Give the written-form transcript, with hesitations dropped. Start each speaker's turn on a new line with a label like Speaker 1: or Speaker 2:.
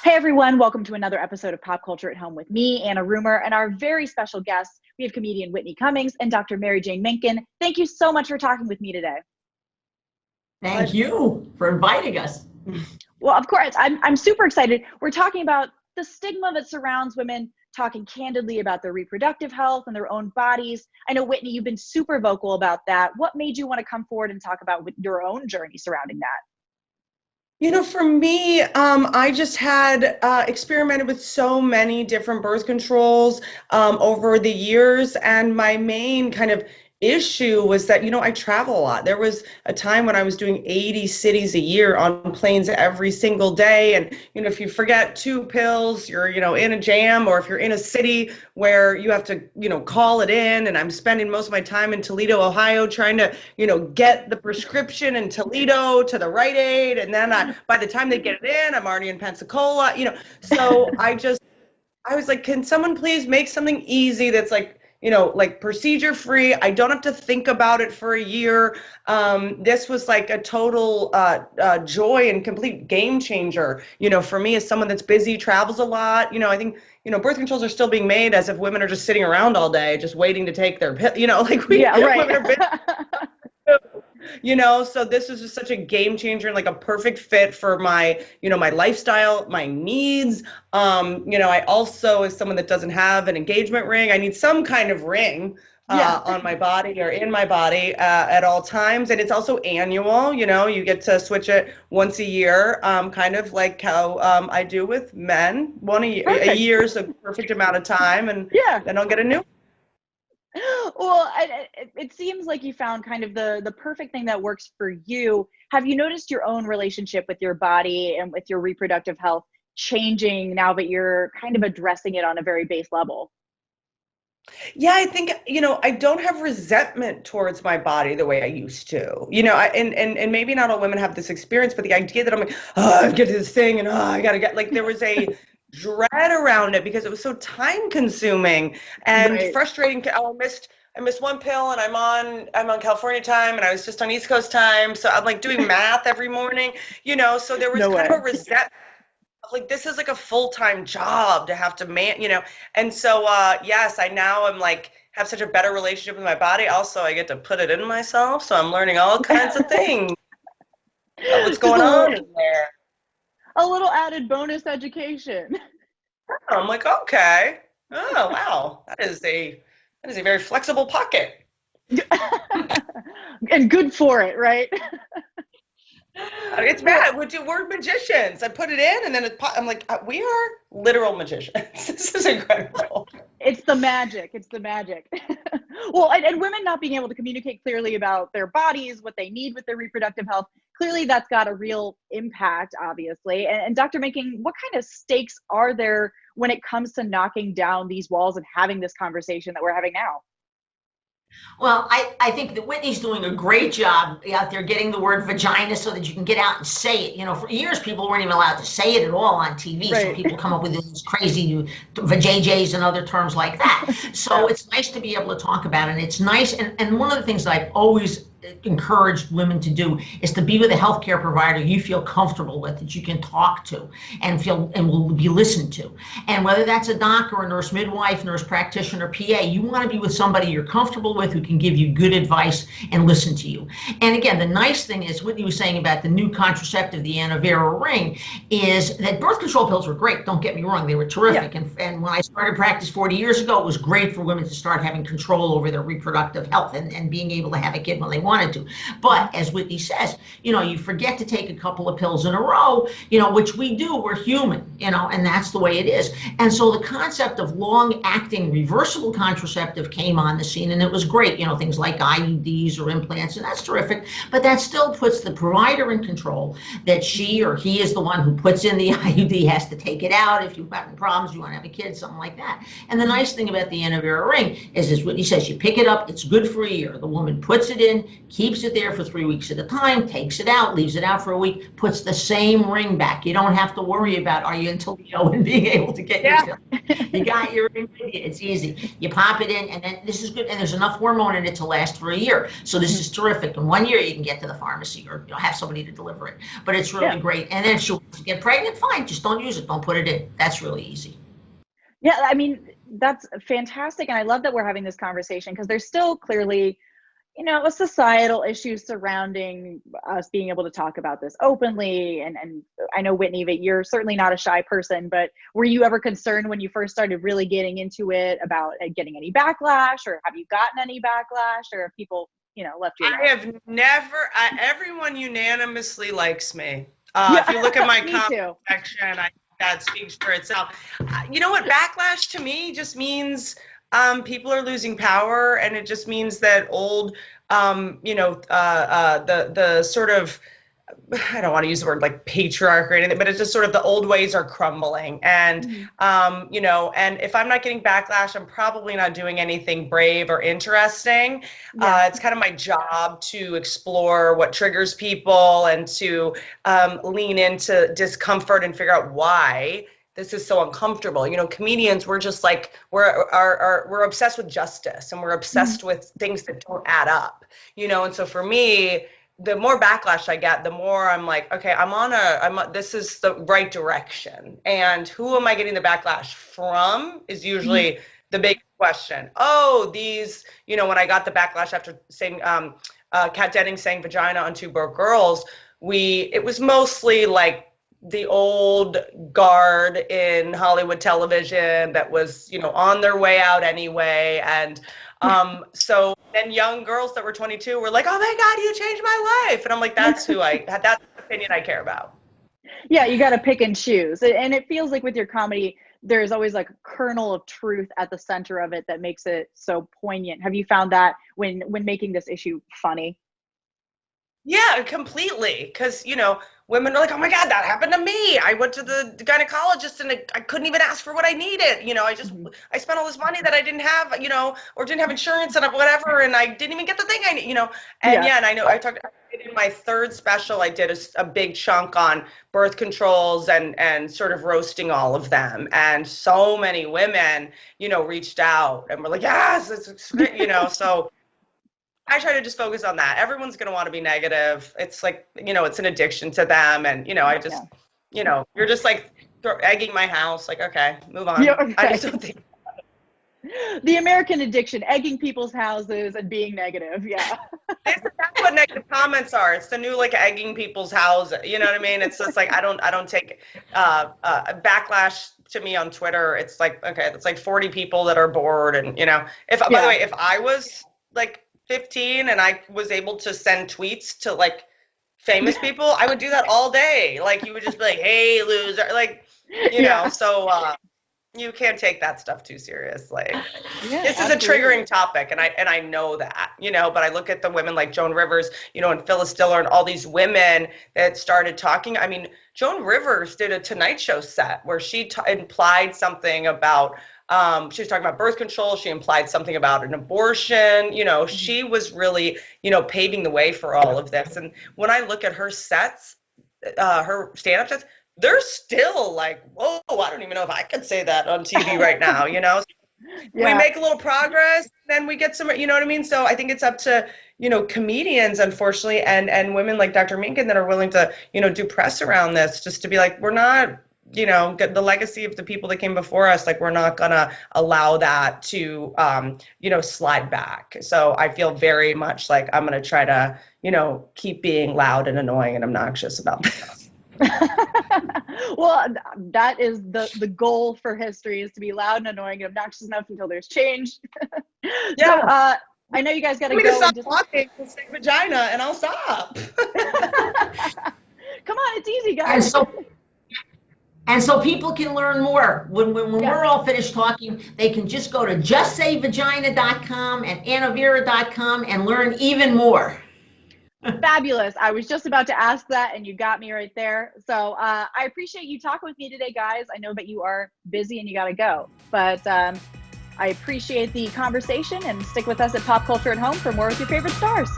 Speaker 1: Hey everyone, welcome to another episode of Pop Culture at Home with me, Anna Rumer, and our very special guests. We have comedian Whitney Cummings and Dr. Jane Minkin. Thank you so much for talking with me today.
Speaker 2: Thank you for inviting us.
Speaker 1: Well, of course, I'm super excited. We're talking about the stigma that surrounds women talking candidly about their reproductive health and their own bodies. I know, Whitney, you've been super vocal about that. What made you want to come forward and talk about your own journey surrounding that?
Speaker 2: For me, I just had experimented with so many different birth controls over the years, and my main kind of issue was that, I travel a lot. There was a time when I was doing 80 cities a year on planes every single day, and, if you forget 2 pills, you're, in a jam, or if you're in a city where you have to, call it in, and I'm spending most of my time in Toledo, Ohio, trying to, get the prescription in Toledo to the Rite Aid, and then by the time they get it in, I'm already in Pensacola, so I was like, can someone please make something easy that's like procedure free? I don't have to think about it for a year. This was like a total joy and complete game changer, for me as someone that's busy, travels a lot. I think, birth controls are still being made as if women are just sitting around all day, just waiting to take their pill,
Speaker 1: Yeah, right.
Speaker 2: women are busy. So this is just such a game changer and like a perfect fit for my, my lifestyle, my needs. I also, as someone that doesn't have an engagement ring, I need some kind of ring on my body or in my body at all times. And it's also annual, you get to switch it once a year, kind of like how I do with men. A year is a perfect amount of time, and then I'll get a new.
Speaker 1: Well, it seems like you found kind of the perfect thing that works for you. Have you noticed your own relationship with your body and with your reproductive health changing now that you're kind of addressing it on a very base level?
Speaker 2: Yeah, I think, I don't have resentment towards my body the way I used to. And maybe not all women have this experience, but the idea that I'm like, oh, I get to this thing and I gotta get, like, there was a dread around it because it was so time consuming and frustrating. I missed 1 pill, and I'm on California time, and I was just on East Coast time, so I'm like doing math every morning, so there was kind of a resentment. Like, this is like a full-time job to have to and so yes, I now am like have such a better relationship with my body. Also, I get to put it in myself, so I'm learning all kinds of things. What's going on in there?
Speaker 1: A little added bonus education.
Speaker 2: I'm like, okay. Oh, wow. That is a very flexible pocket.
Speaker 1: And good for it, right?
Speaker 2: It's bad. We're magicians. I put it in, and then I'm like, we are literal magicians. This is incredible.
Speaker 1: It's the magic. It's the magic. Well, and women not being able to communicate clearly about their bodies, what they need with their reproductive health, clearly that's got a real impact, obviously. And Dr. Minkin, what kind of stakes are there when it comes to knocking down these walls and having this conversation that we're having now?
Speaker 3: Well, I think that Whitney's doing a great job out there getting the word vagina so that you can get out and say it. For years, people weren't even allowed to say it at all on TV. Right. So people come up with these crazy vajayjays and other terms like that. So it's nice to be able to talk about it. And it's nice. And one of the things that I've always encouraged women to do is to be with a healthcare provider you feel comfortable with, that you can talk to and will be listened to. And whether that's a doctor, a nurse midwife, nurse practitioner, PA, you want to be with somebody you're comfortable with who can give you good advice and listen to you. And again, the nice thing is, Whitney was saying about the new contraceptive, the Anna ring, is that birth control pills were great. Don't get me wrong, they were terrific. Yeah. And when I started practice 40 years ago, it was great for women to start having control over their reproductive health and being able to have a kid when they wanted to. But as Whitney says, you forget to take a couple of pills in a row, which we do. We're human, and that's the way it is. And so the concept of long-acting reversible contraceptive came on the scene, and it was great. Things like IUDs or implants, and that's terrific. But that still puts the provider in control, that she or he is the one who puts in the IUD, has to take it out if you've got problems, you want to have a kid, something like that. And the nice thing about the Anna ring is, as Whitney says, you pick it up, it's good for a year. The woman puts it in, keeps it there for 3 weeks at a time, takes it out, leaves it out for a week, puts the same ring back. You don't have to worry about, are you in Toledo and being able to get your you got your ring with you. It's easy. You pop it in, and then this is good, and there's enough hormone in it to last for a year. So this is terrific. In 1 year, you can get to the pharmacy or have somebody to deliver it. But it's really great. And then if you get pregnant, fine. Just don't use it. Don't put it in. That's really easy.
Speaker 1: Yeah, I mean, that's fantastic. And I love that we're having this conversation because there's still clearly, you know, a societal issue surrounding us being able to talk about this openly. And I know, Whitney, that you're certainly not a shy person, but were you ever concerned when you first started really getting into it about getting any backlash, or have you gotten any backlash, or have people, you know, left you alone?
Speaker 2: I have never, everyone unanimously likes me. If you look at my comment section, that speaks for itself. You know what? Backlash to me just means people are losing power, and it just means that old, the sort of, I don't want to use the word like patriarch or anything, but it's just sort of the old ways are crumbling. And, and if I'm not getting backlash, I'm probably not doing anything brave or interesting. It's kind of my job to explore what triggers people and to lean into discomfort and figure out why this is so uncomfortable. You know, comedians, we're just like, we're obsessed with justice, and we're obsessed with things that don't add up, you know? And so for me, the more backlash I get, the more I'm like, okay, this is the right direction. And who am I getting the backlash from is usually the big question. Oh, these, you know, when I got the backlash after saying, Kat Denning saying vagina on Two Broke Girls, it was mostly like the old guard in Hollywood television that was, you know, on their way out anyway. And so then young girls that were 22 were like, oh my God, you changed my life. And I'm like, that's the opinion I care about.
Speaker 1: Yeah, you got to pick and choose. And it feels like with your comedy, there's always like a kernel of truth at the center of it that makes it so poignant. Have you found that when making this issue funny?
Speaker 2: Yeah, completely. Because, you know, women are like, oh my God, that happened to me. I went to the gynecologist and I couldn't even ask for what I needed. You know, I spent all this money that I didn't have, you know, or didn't have insurance and whatever, and I didn't even get the thing I need, you know. And and I know I did in my third special, I did a big chunk on birth controls and sort of roasting all of them. And so many women, you know, reached out and were like, yes, it's great, you know, so I try to just focus on that. Everyone's going to want to be negative. It's like, you know, it's an addiction to them. And, you know, I just, you know, you're just like egging my house. Like, okay, move on.
Speaker 1: Yeah, okay.
Speaker 2: I just don't think.
Speaker 1: The American addiction, egging people's houses and being negative. Yeah.
Speaker 2: That's what negative comments are. It's the new, like, egging people's houses. You know what I mean? It's just like, I don't take backlash to me on Twitter. It's like, okay, it's like 40 people that are bored. And, you know, by the way, if I was like 15 and I was able to send tweets to like famous people, I would do that all day. Like, you would just be like, hey, loser, like, you know, so you can't take that stuff too seriously. This is a triggering topic, and I know that, you know, but I look at the women like Joan Rivers, you know, and Phyllis Diller and all these women that started talking. I mean, Joan Rivers did a Tonight Show set where she implied something about she was talking about birth control. She implied something about an abortion. You know, she was really, you know, paving the way for all of this. And when I look at her sets, her stand-up sets, they're still like, whoa, I don't even know if I could say that on TV right now, you know? We make a little progress, then we get some, you know what I mean? So I think it's up to, you know, comedians, unfortunately, and women like Dr. Minkin that are willing to, you know, do press around this, just to be like, we're not, you know, the legacy of the people that came before us, like, we're not gonna allow that to, you know, slide back. So I feel very much like I'm gonna try to, you know, keep being loud and annoying and obnoxious about this.
Speaker 1: Well, that is the goal for history, is to be loud and annoying and obnoxious enough until there's change. So I know you guys got to go.
Speaker 2: Stop talking and say vagina, and I'll stop.
Speaker 1: Come on, it's easy, guys.
Speaker 3: And so people can learn more. When we're all finished talking, they can just go to justsayvagina.com and annavera.com and learn even more.
Speaker 1: Fabulous. I was just about to ask that, and you got me right there. So I appreciate you talking with me today, guys. I know that you are busy and you got to go, but I appreciate the conversation, and stick with us at Pop Culture at Home for more with your favorite stars.